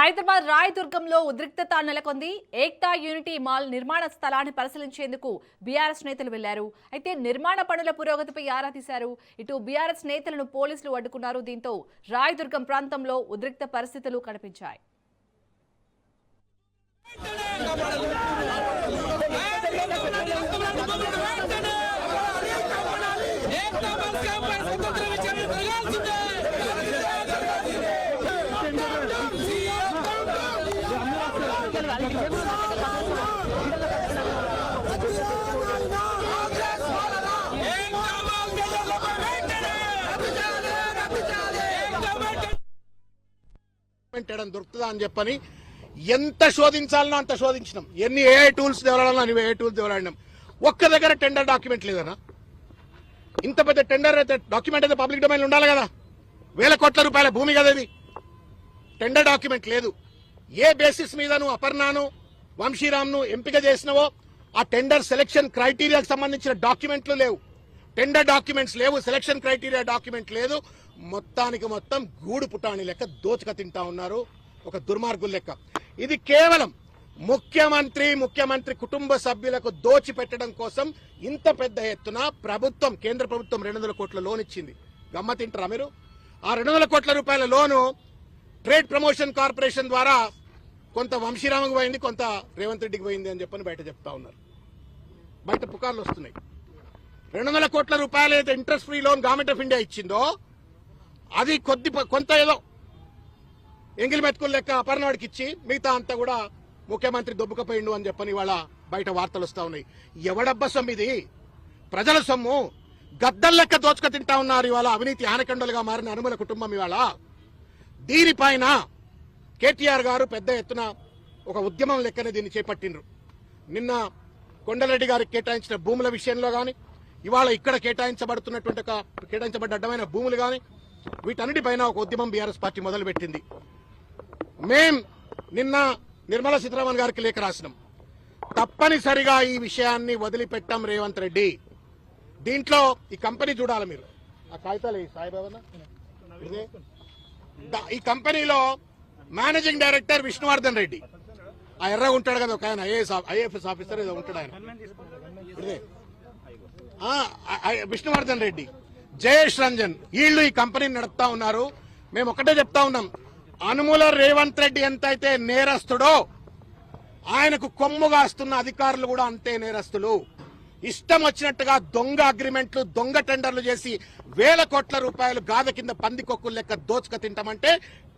హైదరాబాద్ రాయదుర్గంలో ఉద్రిక్తత నెలకొంది. Ekta unity mall నిర్మాణ స్థలాన్ని పరిశీలించేందుకు బీఆర్ఎస్ నేతలు వెళ్లారు. అయితే నిర్మాణ పనుల పురోగతిపై ఆరా తీశారు. ఇటు బీఆర్ఎస్ నేతలను పోలీసులు అడ్డుకున్నారు. దీంతో రాయదుర్గం ప్రాంతంలో ఉద్రిక్త పరిస్థితులు కనిపించాయి. దొరుకుతుందా అని చెప్పని ఎంత శోధించాలనో అంత శోధించినాం. ఎన్ని ఏఐ టూల్స్ దేవాలన్నా అన్ని ఏఐ టూల్స్ దేవాలన్నాం. ఒక్క దగ్గర టెండర్ డాక్యుమెంట్ లేదన్నా. ఇంత పెద్ద టెండర్ అయితే డాక్యుమెంట్ అయితే పబ్లిక్ డొమైన్ ఉండాలి కదా. వేల కోట్ల రూపాయల భూమి కదా ఇది. టెండర్ డాక్యుమెంట్ లేదు. ఏ బేసిస్ మీద నువ్వు అపర్ణాను వంశీరామ్ను ఎంపిక చేసినవో ఆ టెండర్ సెలక్షన్ క్రైటీరియాకి సంబంధించిన డాక్యుమెంట్లు లేవు. టెండర్ డాక్యుమెంట్స్ లేవు. సెలక్షన్ క్రైటీరియా డాక్యుమెంట్ లేదు. మొత్తానికి మొత్తం గూడు పుటాణి లెక్క దోచుక తింటా ఉన్నారు. ఒక దుర్మార్గుల లెక్క. ఇది కేవలం ముఖ్యమంత్రి కుటుంబ సభ్యులకు దోచి పెట్టడం కోసం ఇంత పెద్ద ఎత్తున కేంద్ర ప్రభుత్వం 200 కోట్ల లోన్ ఇచ్చింది. గమ్మతింటారా మీరు? ఆ 200 కోట్ల రూపాయల లోను ట్రేడ్ ప్రమోషన్ కార్పొరేషన్ ద్వారా కొంత వంశీరామకు పోయింది, కొంత రేవంత్ రెడ్డికి పోయింది అని చెప్పని బయట చెప్తా ఉన్నారు. బయట పుకార్లు వస్తున్నాయి. 200 కోట్ల రూపాయలు అయితే interest free loan government of India ఇచ్చిందో అది కొంత ఏదో ఎంగిలి మెతుకులు లెక్క అపర్ణవాడికి ఇచ్చి మిగతా అంతా కూడా ముఖ్యమంత్రి దొబ్బుకపోయిండు అని చెప్పని ఇవాళ బయట వార్తలు వస్తా ఉన్నాయి. ఎవడబ్బ సొమ్ము ఇది? ప్రజల సొమ్ము. గద్దల్ లెక్క దోచుక తింటా ఉన్నారు ఇవాళ అవినీతి ఆనకండలుగా మారిన అనుమల కుటుంబం. ఇవాళ దీనిపైన కేటీఆర్ గారు పెద్ద ఎత్తున ఒక ఉద్యమం లెక్కనే దీన్ని చేపట్టిండ్రు. నిన్న కొండలరెడ్డి గారికి కేటాయించిన భూముల విషయంలో గాని, ఇవాళ ఇక్కడ కేటాయించబడ్డ అడ్డమైన భూములు గాని, వీటన్నిటిపైన ఒక ఉద్యమం బీఆర్ఎస్ పార్టీ మొదలుపెట్టింది. మేం నిన్న నిర్మలా సీతారామన్ గారికి లేఖ రాసినాం. తప్పనిసరిగా ఈ విషయాన్ని వదిలిపెట్టాం రేవంత్ రెడ్డి. దీంట్లో ఈ కంపెనీ చూడాలి మీరు. ఆ కాగితాలు సాయిబాబా. ఈ కంపెనీలో మేనేజింగ్ డైరెక్టర్ విష్ణువర్ధన్ రెడ్డి, ఆ ఎర్రగా ఉంటాడు కదా ఒక ఆయన, ఐఏఎఫ్ఎస్ ఆఫీసర్ ఏదో ఉంటాడు ఆయన. విష్ణువర్ధన్ రెడ్డి, జయేష్ రంజన్, వీళ్ళు ఈ కంపెనీని నడుపుతా ఉన్నారు. మేము ఒకటే చెప్తా ఉన్నాం, అనుముల రేవంత్ రెడ్డి ఎంతైతే నేరస్తుడో ఆయనకు కొమ్ముగాస్తున్న అధికారులు కూడా అంతే నేరస్తులు. ఇష్టం వచ్చినట్టుగా దొంగ అగ్రిమెంట్లు, దొంగ టెండర్లు చేసి వేల కోట్ల రూపాయలు గాథ కింద పందికొక్కులు లెక్క దోచుక తింటామంటే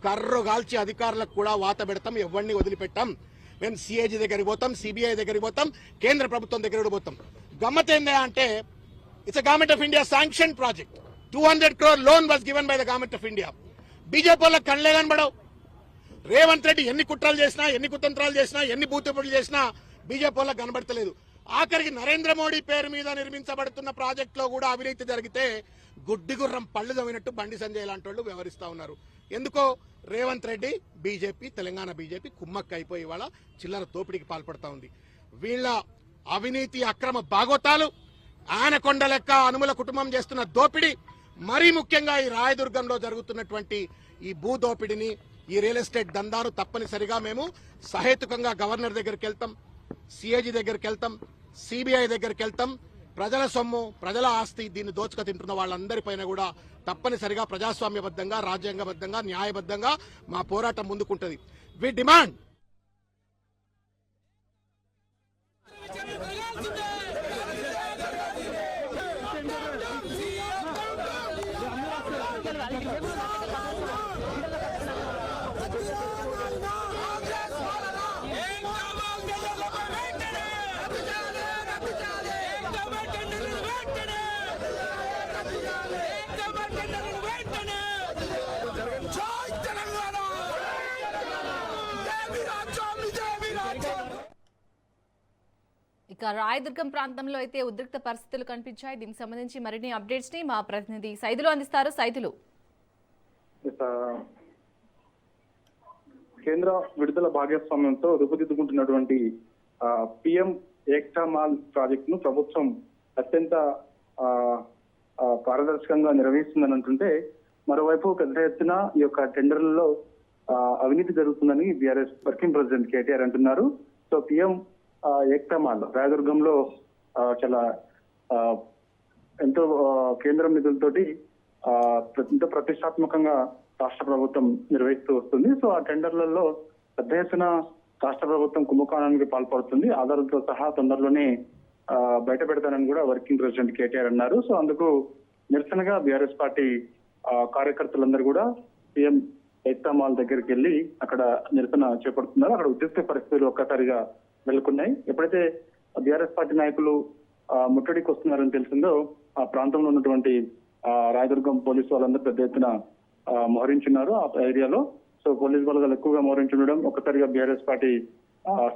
కర్రు గాల్చి అధికారులకు కూడా వాత పెడతాం. ఎవరిని వదిలిపెట్టాం. మేము సిఏజీ దగ్గరికి పోతాం, సిబిఐ దగ్గరికి పోతాం, కేంద్ర ప్రభుత్వం దగ్గర పోతాం. గమ్మత్ ఏందా అంటే, it's government of India sanction project. 200 crore loan was given by the government of India. BJP వాళ్ళకి కళ్ళే కనబడవు. రేవంత్ రెడ్డి ఎన్ని కుట్రలు చేసినా, ఎన్ని కుతంత్రాలు చేసినా, ఎన్ని బూతుపులు చేసినా బీజేపీ వాళ్ళకి కనబడతలేదు. ఆఖరికి నరేంద్ర మోడీ పేరు మీద నిర్మించబడుతున్న ప్రాజెక్టులో కూడా అవినీతి జరిగితే గుడ్డి గుర్రం పళ్ళు తవ్వినట్టు బండి సంజయ్ లాంటి వాళ్ళు వ్యవహరిస్తా ఉన్నారు. ఎందుకో రేవంత్ రెడ్డి బీజేపీ, తెలంగాణ బీజేపీ కుమ్మక్క అయిపోయి వాళ్ళ చిల్లర దోపిడీకి పాల్పడతా ఉంది. వీళ్ళ అవినీతి అక్రమ బాగోతాలు, ఆనకొండ లెక్క అనుముల కుటుంబం చేస్తున్న దోపిడీ, మరీ ముఖ్యంగా ఈ రాయదుర్గంలో జరుగుతున్నటువంటి ఈ భూ దోపిడిని, ఈ రియల్ ఎస్టేట్ దందాను తప్పనిసరిగా మేము సహేతుకంగా గవర్నర్ దగ్గరికి వెళ్తాం, సిఏజీ దగ్గరికి వెళ్తాం, సిబిఐ దగ్గరికి వెళ్తాం. ప్రజల సొమ్ము, ప్రజల ఆస్తి, దీన్ని దోచుక తింటున్న వాళ్ళందరిపైన కూడా తప్పనిసరిగా ప్రజాస్వామ్యబద్ధంగా, రాజ్యాంగబద్ధంగా, న్యాయబద్ధంగా మా పోరాటం ముందుకుంటది. వి డిమాండ్ ఇక రాయదుర్గం ప్రాంతంలో అయితే ఉద్రిక్త పరిస్థితులు కనిపించాయి. దీనికి సంబంధించి మరిన్ని అప్డేట్స్ ని మా ప్రతినిధి సైదులు అందిస్తారు. సైదులు, కేంద్ర విడుదల భాగస్వామ్యంతో రూపుదిద్దుకుంటున్నటువంటి పిఎం ఏక్తా మాల్ ప్రాజెక్ట్ ను ప్రభుత్వం అత్యంత పారదర్శకంగా నిర్వహిస్తుందని అంటుంటే, మరోవైపు పెద్ద ఎత్తున ఈ యొక్క టెండర్లలో అవినీతి జరుగుతుందని బీఆర్ఎస్ వర్కింగ్ ప్రెసిడెంట్ కేటీఆర్ అంటున్నారు. సో పిఎం ఏక్తా మాల్ రాయదుర్గంలో చాలా ఎంతో కేంద్రం నిధులతోటి ఎంతో ప్రతిష్టాత్మకంగా రాష్ట్ర ప్రభుత్వం నిర్వహిస్తూ వస్తుంది. సో ఆ టెండర్లలో పెద్ద ఎత్తున రాష్ట్ర ప్రభుత్వం కుంభకోణానికి పాల్పడుతుంది. ఆధారాలతో సహా తొందరలోనే బయట పెడతానని కూడా వర్కింగ్ ప్రెసిడెంట్ కేటీఆర్ అన్నారు. సో అందుకు నిరసనగా బీఆర్ఎస్ పార్టీ కార్యకర్తలందరూ కూడా పిఎం ఏక్తా మాల్ దగ్గరికి వెళ్లి అక్కడ నిరసన చేపడుతున్నారు. అక్కడ ఉద్రిక్త పరిస్థితులు ఒక్కసారిగా నెలకొన్నాయి. ఎప్పుడైతే బీఆర్ఎస్ పార్టీ నాయకులు ముట్టడికి వస్తున్నారని తెలిసిందో ఆ ప్రాంతంలో ఉన్నటువంటి రాయదుర్గం పోలీసు వాళ్ళందరూ పెద్ద ఎత్తున మోహరించున్నారు ఆ ఏరియాలో. సో పోలీసు బలగాలు ఎక్కువగా మోహరించుండడం ఒక్కసారిగా బీఆర్ఎస్ పార్టీ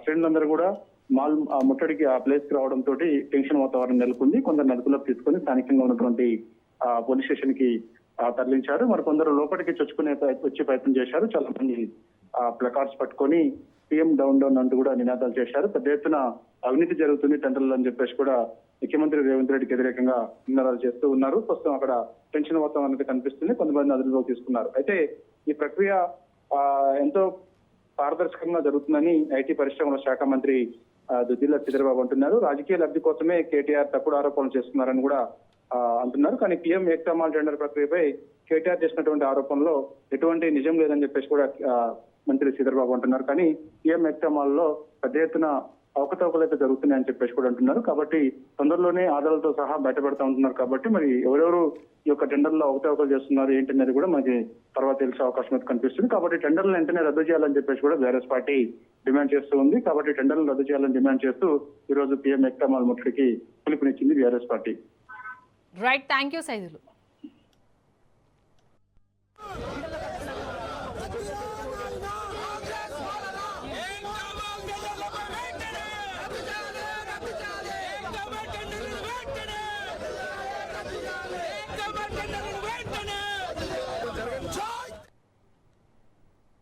శ్రేణులందరూ కూడా మాల్ ముట్టడికి ఆ ప్లేస్ కి రావడం తోటి టెన్షన్ వాతావరణం నెలకొంది. కొందరు నలుగులోకి తీసుకుని స్థానికంగా ఉన్నటువంటి పోలీస్ స్టేషన్ కి తరలించారు. మరి కొందరు లోపలికి వచ్చే ప్రయత్నం చేశారు. చాలా మంది ప్లకార్డ్స్ పట్టుకొని సీఎం డౌన్ డౌన్ అంటూ కూడా నినాదాలు చేశారు. పెద్ద ఎత్తున అవినీతి జరుగుతుంది టెండర్లు అని చెప్పేసి కూడా ముఖ్యమంత్రి రేవంత్ రెడ్డికి వ్యతిరేకంగా నినాదాలు చేస్తూ ఉన్నారు. ప్రస్తుతం అక్కడ టెన్షన్ వాతావరణం అనేది కనిపిస్తుంది. కొంతమంది అదుపులోకి తీసుకున్నారు. అయితే ఈ ప్రక్రియ ఎంతో పారదర్శకంగా జరుగుతుందని ఐటీ పరిశ్రమల శాఖ మంత్రి దుద్దిల్ల శ్రీధర్బాబు అంటున్నారు. రాజకీయ లబ్ధి కోసమే కేటీఆర్ తప్పుడు ఆరోపణలు చేస్తున్నారని కూడా అంటున్నారు. కానీ పిఎం ఏక్తా మాల్ టెండర్ ప్రక్రియపై కేటీఆర్ చేసినటువంటి ఆరోపణలో ఎటువంటి నిజం లేదని చెప్పేసి కూడా మంత్రి శ్రీధర్బాబు అంటున్నారు. కానీ పిఎం ఏక్తా మాల్ లో పెద్ద ఎత్తున అవకతవకలు అయితే జరుగుతున్నాయని చెప్పేసి కూడా అంటున్నారు. కాబట్టి తొందరలోనే ఆధారాలతో సహా బయటపెడతా ఉంటున్నారు. కాబట్టి మరి ఎవరెవరు ఈ యొక్క టెండర్లో అవకతవకలు చేస్తున్నారు ఏంటనేది కూడా మనకి తర్వాత తెలిసే అవకాశం అయితే కనిపిస్తుంది. కాబట్టి టెండర్లను వెంటనే రద్దు చేయాలని చెప్పేసి కూడా బీఆర్ఎస్ పార్టీ డిమాండ్ చేస్తూ ఉంది. కాబట్టి టెండర్లను రద్దు చేయాలని డిమాండ్ చేస్తూ ఈ రోజు పిఎం ఏక్తా మాల్ ముట్టడికి పిలుపునిచ్చింది BRS party. Right, thank you Saidulu.